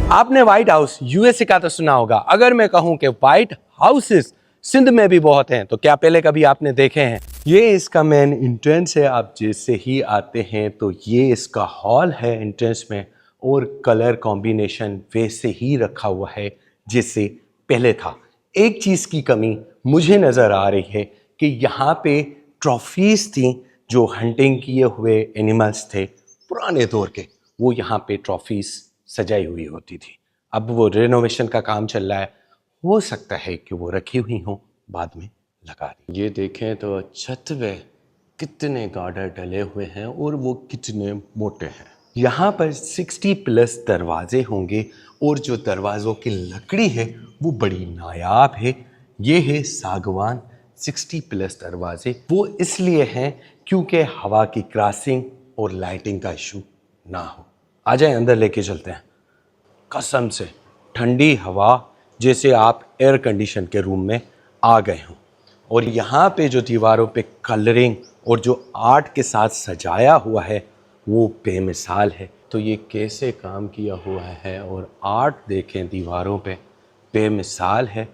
आपने white house USA का तो सुना होगा। अगर मैं कहूं कि व्हाइट हाउसेस सिंध में भी बहुत हैं तो क्या पहले कभी आपने देखे हैं? ये इसका मेन एंट्रेंस है। आप जैसे ही आते हैं तो ये इसका हॉल है एंट्रेंस में, और कलर कॉम्बिनेशन वैसे ही रखा हुआ है जैसे पहले था। एक चीज़ की कमी मुझे नज़र आ रही है कि यहाँ पे ट्रॉफीज थी, जो हंटिंग किए हुए एनिमल्स थे पुराने दौर के, वो यहाँ पे ट्रॉफीज सजाई हुई होती थी। अब वो रेनोवेशन का काम चल रहा है, हो सकता है कि वो रखी हुई हों, बाद में लगा दी। ये देखें तो छत पे कितने गार्डर डले हुए हैं और वो कितने मोटे हैं। यहाँ पर 60 प्लस दरवाजे होंगे, और जो दरवाज़ों की लकड़ी है वो बड़ी नायाब है। ये है सागवान। 60 प्लस दरवाजे वो इसलिए हैं क्योंकि हवा की क्रॉसिंग और लाइटिंग का इशू ना हो। आ जाए अंदर लेके चलते हैं। कसम से ठंडी हवा, जैसे आप एयर कंडीशन के रूम में आ गए हों। और यहाँ पे जो दीवारों पे कलरिंग और जो आर्ट के साथ सजाया हुआ है वो बेमिसाल है। तो ये कैसे काम किया हुआ है, और आर्ट देखें दीवारों पे, बेमिसाल है।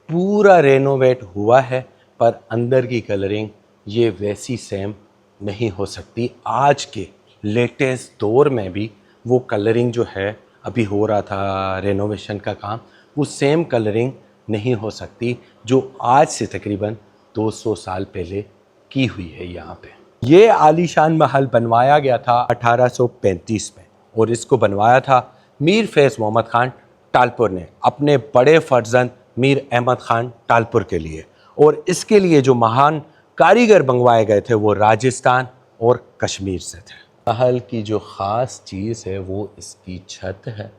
पूरा रेनोवेट हुआ है, पर अंदर की कलरिंग ये वैसी सेम नहीं हो सकती। आज के लेटेस्ट दौर में भी वो कलरिंग जो है, अभी हो रहा था रेनोवेशन का काम, वो सेम कलरिंग नहीं हो सकती जो आज से तकरीबन 200 साल पहले की हुई है। यहाँ पे ये आलीशान महल बनवाया गया था 1835 में, और इसको बनवाया था मीर फैज़ मोहम्मद खान टालपुर ने अपने बड़े फर्जंद मीर अहमद खान टालपुर के लिए। और इसके लिए जो महान कारीगर मंगवाए गए थे वो राजस्थान और कश्मीर से थे। महल की जो ख़ास चीज़ है वो इसकी छत है।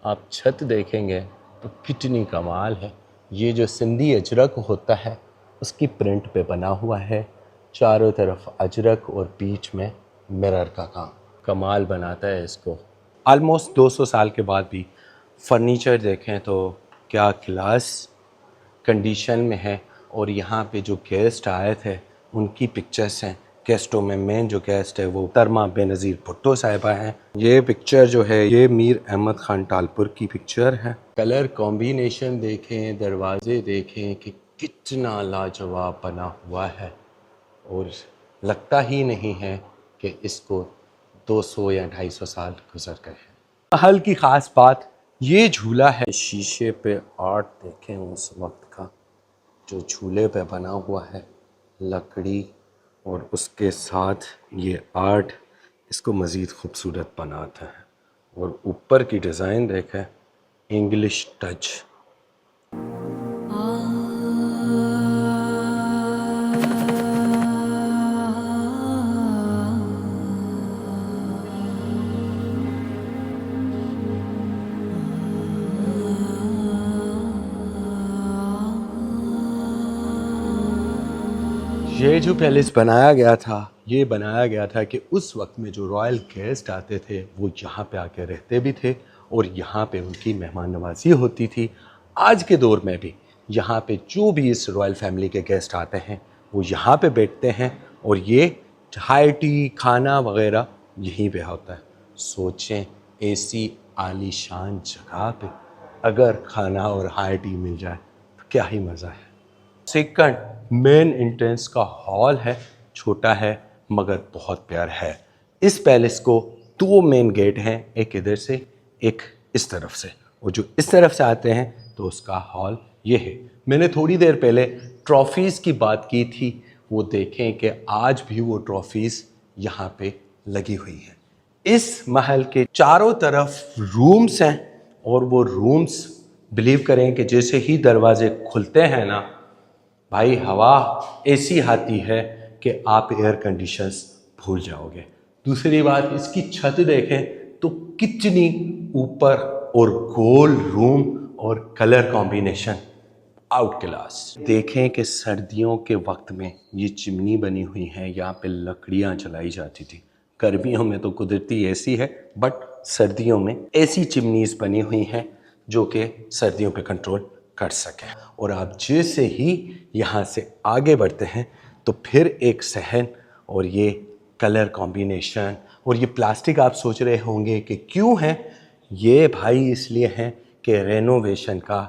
आप छत देखेंगे तो कितनी कमाल है। ये जो सिंधी अजरक होता है उसकी प्रिंट पे बना हुआ है, चारों तरफ अजरक और बीच में मिरर का काम कमाल बनाता है इसको। ऑलमोस्ट 200 साल के बाद भी फर्नीचर देखें तो क्या क्लास कंडीशन में है। और यहाँ पे जो गेस्ट आए थे उनकी पिक्चर्स हैं। गेस्टों में मेन जो गेस्ट है वो तरमा बेनज़ीर भुट्टो साहिबा हैं। ये पिक्चर जो है ये मीर अहमद खान टालपुर की पिक्चर है। कलर कॉम्बिनेशन देखें, दरवाजे देखें कि कितना लाजवाब बना हुआ है, और लगता ही नहीं है कि इसको 200 या 250 साल गुजर गए हैं। महल की ख़ास बात ये झूला है। शीशे पे आर्ट देखें उस वक्त का, जो झूले पे बना हुआ है लकड़ी, और उसके साथ ये आर्ट इसको मज़ीद खूबसूरत बनाता है। और ऊपर की डिज़ाइन देखें, इंग्लिश टच। ये जो पैलेस बनाया गया था, ये बनाया गया था कि उस वक्त में जो रॉयल गेस्ट आते थे वो यहाँ पे आके रहते भी थे, और यहाँ पे उनकी मेहमान नवाजी होती थी। आज के दौर में भी यहाँ पे जो भी इस रॉयल फैमिली के गेस्ट आते हैं वो यहाँ पे बैठते हैं, और ये हाई टी खाना वगैरह यहीं पे होता है। सोचें, ऐसी आलीशान जगह पे अगर खाना और हाई टी मिल जाए तो क्या ही मज़ा है। सेकंड मेन एंट्रेंस का हॉल है, छोटा है मगर बहुत प्यार है। इस पैलेस को 2 मेन गेट हैं, एक इधर से एक इस तरफ से, और जो इस तरफ से आते हैं तो उसका हॉल ये है। मैंने थोड़ी देर पहले ट्रॉफीज़ की बात की थी, वो देखें कि आज भी वो ट्रॉफीज़ यहाँ पे लगी हुई हैं। इस महल के चारों तरफ रूम्स हैं, और वो रूम्स बिलीव करें कि जैसे ही दरवाजे खुलते हैं ना भाई, हवा ऐसी आती है कि आप एयर कंडीशंस भूल जाओगे। दूसरी बात, इसकी छत देखें तो कितनी ऊपर, और गोल रूम और कलर कॉम्बिनेशन आउट क्लास। देखें कि सर्दियों के वक्त में ये चिमनी बनी हुई है, यहाँ पे लकड़ियाँ जलाई जाती थी। गर्मियों में तो कुदरती ऐसी है, बट सर्दियों में ऐसी चिमनीज बनी हुई हैं जो कि सर्दियों पे कंट्रोल कर सकें। और आप जैसे ही यहाँ से आगे बढ़ते हैं तो फिर एक सहन, और ये कलर कॉम्बिनेशन, और ये प्लास्टिक आप सोच रहे होंगे कि क्यों है। ये भाई इसलिए हैं कि रेनोवेशन का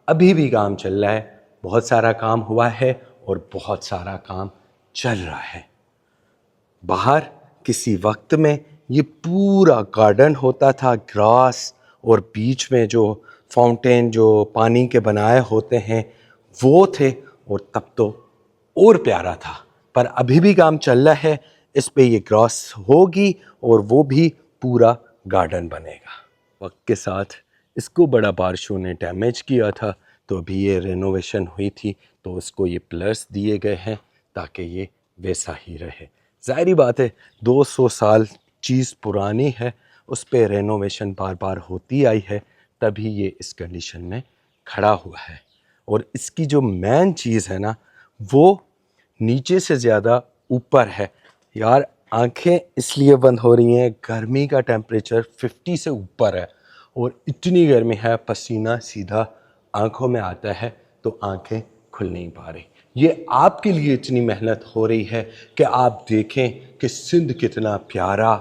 अभी भी काम चल रहा है, बहुत सारा काम हुआ है और बहुत सारा काम चल रहा है। बाहर किसी वक्त में ये पूरा गार्डन होता था, ग्रास, और बीच में जो फाउंटेन जो पानी के बनाए होते हैं वो थे, और तब तो और प्यारा था। पर अभी भी काम चल रहा है, इस पे ये ग्रास होगी और वो भी पूरा गार्डन बनेगा। वक्त के साथ इसको बड़ा बारिशों ने डैमेज किया था, तो अभी ये रेनोवेशन हुई थी तो उसको ये प्लस दिए गए हैं ताकि ये वैसा ही रहे। ज़ाहिरी बात है, 200 साल चीज़ पुरानी है, उस पर रेनोवेशन बार बार होती आई है, तभी ये इस कंडीशन में खड़ा हुआ है। और इसकी जो मेन चीज़ है ना, वो नीचे से ज़्यादा ऊपर है। यार आंखें इसलिए बंद हो रही हैं, गर्मी का टेम्परेचर 50 से ऊपर है और इतनी गर्मी है, पसीना सीधा आंखों में आता है तो आंखें खुल नहीं पा रही। ये आपके लिए इतनी मेहनत हो रही है कि आप देखें कि सिंध कितना प्यारा,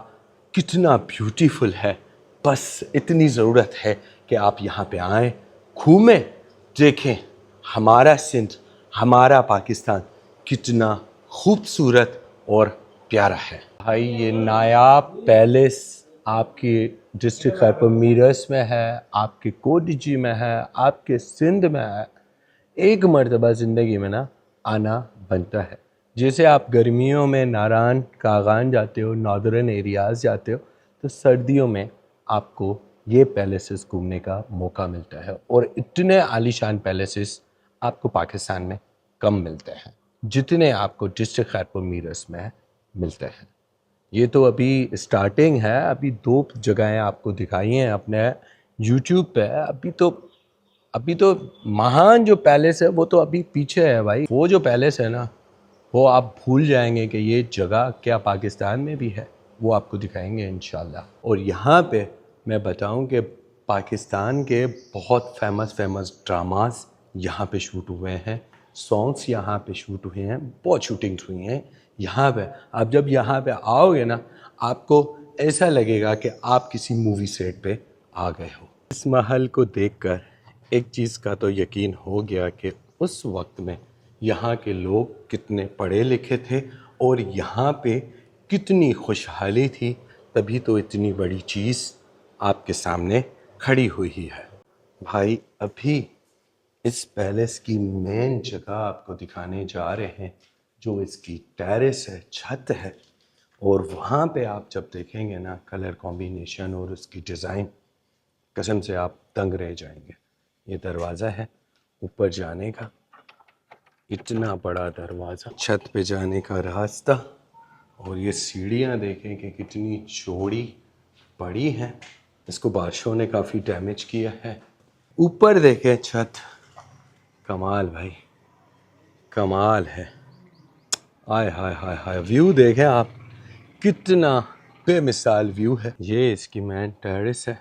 कितना ब्यूटीफुल है। बस इतनी ज़रूरत है कि आप यहाँ पे आएँ, घूमें, देखें हमारा सिंध, हमारा पाकिस्तान कितना खूबसूरत और प्यारा है। भाई ये नायाब पैलेस आपकी डिस्ट्रिक्ट खैबर मीरस में है, आपके कोटजी में है, आपके सिंध में है। एक मर्तबा ज़िंदगी में ना आना बनता है। जैसे आप गर्मियों में नारान कागान जाते हो, नॉर्दर्न एरियाज़ जाते हो, तो सर्दियों में आपको ये पैलेसेस घूमने का मौका मिलता है। और इतने आलीशान पैलेसेस आपको पाकिस्तान में कम मिलते हैं जितने आपको डिस्ट्रिक्ट खैबर मीरस में मिलते हैं। ये तो अभी स्टार्टिंग है, अभी 2 जगहें आपको दिखाई हैं अपने यूट्यूब पे। अभी तो महान जो पैलेस है वो तो अभी पीछे है भाई। वो जो पैलेस है ना, वो आप भूल जाएंगे कि ये जगह क्या पाकिस्तान में भी है। वो आपको दिखाएंगे इंशाल्लाह। और यहाँ पे मैं बताऊँ कि पाकिस्तान के बहुत फेमस ड्रामास यहाँ पे शूट हुए हैं, सॉन्ग्स यहाँ पे शूट हुए हैं, बहुत शूटिंग्स हुई हैं यहाँ पे। आप जब यहाँ पे आओगे ना, आपको ऐसा लगेगा कि आप किसी मूवी सेट पे आ गए हो। इस महल को देखकर एक चीज़ का तो यकीन हो गया कि उस वक्त में यहाँ के लोग कितने पढ़े लिखे थे और यहाँ पे कितनी खुशहाली थी, तभी तो इतनी बड़ी चीज़ आपके सामने खड़ी हुई है। भाई अभी इस पैलेस की मेन जगह आपको दिखाने जा रहे हैं, जो इसकी टेरेस है, छत है। और वहाँ पे आप जब देखेंगे ना कलर कॉम्बिनेशन और उसकी डिज़ाइन, कसम से आप दंग रह जाएंगे। ये दरवाज़ा है ऊपर जाने का, इतना बड़ा दरवाज़ा, छत पे जाने का रास्ता, और ये सीढ़ियाँ देखें कि कितनी चौड़ी बड़ी हैं। इसको बारिशों ने काफ़ी डैमेज किया है। ऊपर देखें छत, कमाल भाई, कमाल है। आय हाय हाय हाय, व्यू देखें आप, कितना बेमिसाल व्यू है। ये इसकी मेन टेरेस है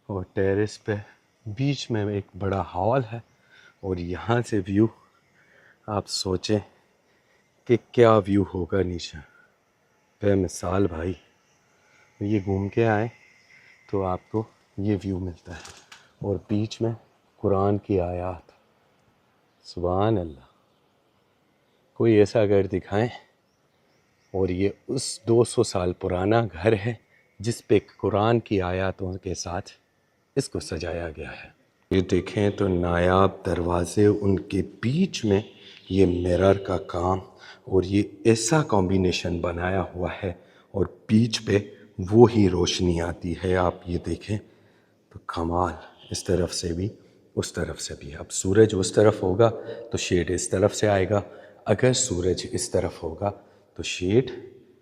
और टेरेस पे बीच में एक बड़ा हॉल है। और यहाँ से व्यू आप सोचें कि क्या व्यू होगा नीचे, बेमिसाल भाई। ये घूम के आए तो आपको ये व्यू मिलता है और बीच में कुरान की आयत। सुभान अल्लाह, कोई ऐसा घर दिखाएं। और ये उस 200 साल पुराना घर है जिस पे कुरान की आयतों के साथ इसको सजाया गया है। ये देखें तो नायाब दरवाज़े, उनके बीच में ये मिरर का काम, और ये ऐसा कॉम्बिनेशन बनाया हुआ है और बीच पे वो ही रोशनी आती है। आप ये देखें तो कमाल, इस तरफ से भी उस तरफ से भी। अब सूरज उस तरफ होगा तो शेड इस तरफ से आएगा, अगर सूरज इस तरफ होगा तो शेड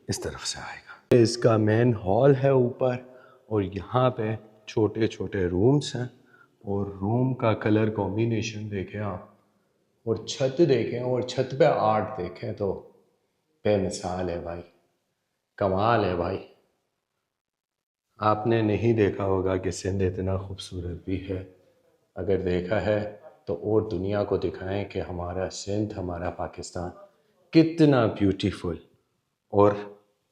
इस तरफ से आएगा। इसका मेन हॉल है ऊपर, और यहाँ पे छोटे छोटे रूम्स हैं। और रूम का कलर कॉम्बिनेशन देखें आप, और छत देखें, और छत पे आर्ट देखें तो बेमिसाल है भाई, कमाल है भाई। आपने नहीं देखा होगा कि सिंध इतना खूबसूरत भी है। अगर देखा है तो और दुनिया को दिखाएं कि हमारा सिंध, हमारा पाकिस्तान कितना ब्यूटीफुल और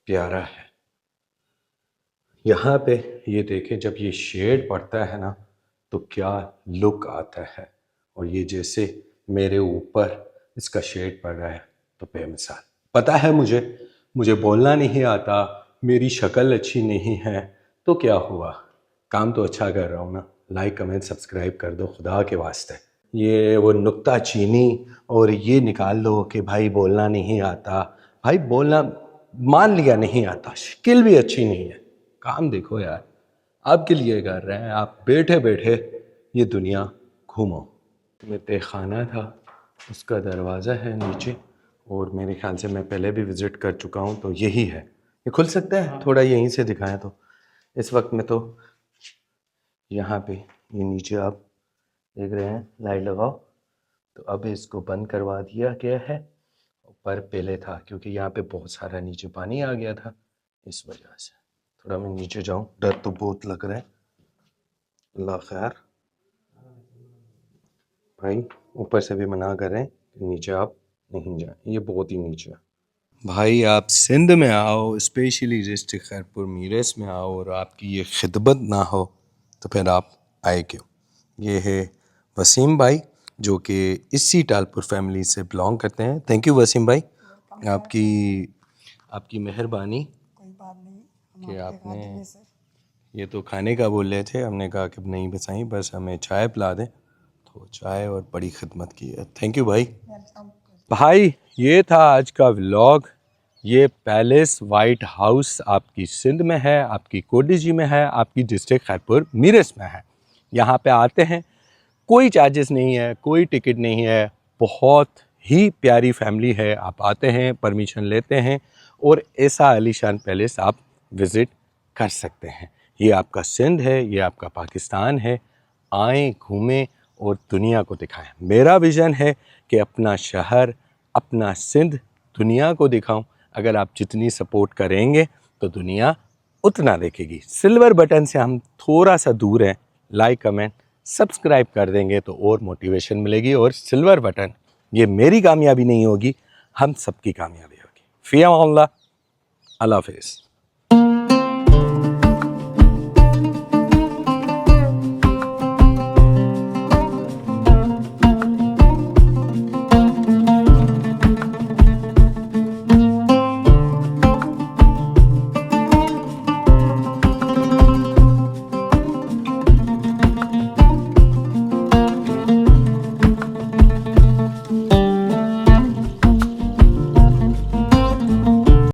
प्यारा है। यहाँ पे ये देखें, जब ये शेड पड़ता है ना तो क्या लुक आता है। और ये जैसे मेरे ऊपर इसका शेड पड़ रहा है तो बेमिसाल। पता है मुझे बोलना नहीं आता, मेरी शक्ल अच्छी नहीं है, तो क्या हुआ, काम तो अच्छा कर रहा हूँ ना। लाइक कमेंट सब्सक्राइब कर दो खुदा के वास्ते। ये वो नुक्ता चीनी और ये निकाल लो कि भाई बोलना नहीं आता। भाई बोलना मान लिया नहीं आता, शक्ल भी अच्छी नहीं है, काम देखो यार, आपके लिए कर रहे हैं, आप बैठे बैठे ये दुनिया घूमो। मेरे खाना था, उसका दरवाज़ा है नीचे, और मेरे ख्याल से मैं पहले भी विज़िट कर चुका हूँ, तो यही है। ये खुल सकता है? थोड़ा यहीं से दिखाएं तो। इस वक्त में तो यहाँ पे ये नीचे आप देख रहे हैं, लाइट लगाओ, तो अब इसको बंद करवा दिया गया है। ऊपर पहले था क्योंकि यहाँ पे बहुत सारा नीचे पानी आ गया था, इस वजह से। थोड़ा मैं नीचे जाऊँ, डर तो बहुत लग रहा है। अल्लाह खैर, भाई ऊपर से भी मना कर रहे हैं कि नीचे आप नहीं जाए, ये बहुत ही नीचे है। भाई आप सिंध में आओ, स्पेशली डिस्ट्रिक्ट खैरपुर मीरस में आओ, और आपकी ये खिदमत ना हो तो फिर आप आए क्यों। ये है वसीम भाई, जो कि इसी टालपुर फैमिली से बिलोंग करते हैं। थैंक यू वसीम भाई, आपकी मेहरबानी। कोई बात नहीं, कि आपने खाते से। ये तो खाने का बोल रहे थे, हमने कहा कि नहीं बसाई, बस हमें चाय पिला दें, तो चाय और बड़ी खिदमत की है। थैंक यू भाई। भाई ये था आज का व्लॉग। ये पैलेस वाइट हाउस आपकी सिंध में है, आपकी कोडिजी में है, आपकी डिस्ट्रिक्ट खैरपुर मीरस में है। यहाँ पे आते हैं, कोई चार्जेस नहीं है, कोई टिकट नहीं है, बहुत ही प्यारी फैमिली है। आप आते हैं, परमिशन लेते हैं, और ऐसा आलीशान पैलेस आप विज़िट कर सकते हैं। ये आपका सिंध है, ये आपका पाकिस्तान है। आएँ, घूमें और दुनिया को दिखाएं। मेरा विज़न है कि अपना शहर, अपना सिंध दुनिया को दिखाऊं। अगर आप जितनी सपोर्ट करेंगे तो दुनिया उतना देखेगी। सिल्वर बटन से हम थोड़ा सा दूर हैं, लाइक कमेंट सब्सक्राइब कर देंगे तो और मोटिवेशन मिलेगी। और सिल्वर बटन, ये मेरी कामयाबी नहीं होगी, हम सबकी कामयाबी होगी। फ़ी अमान अल्लाह, अल्लाह हाफ़िज़।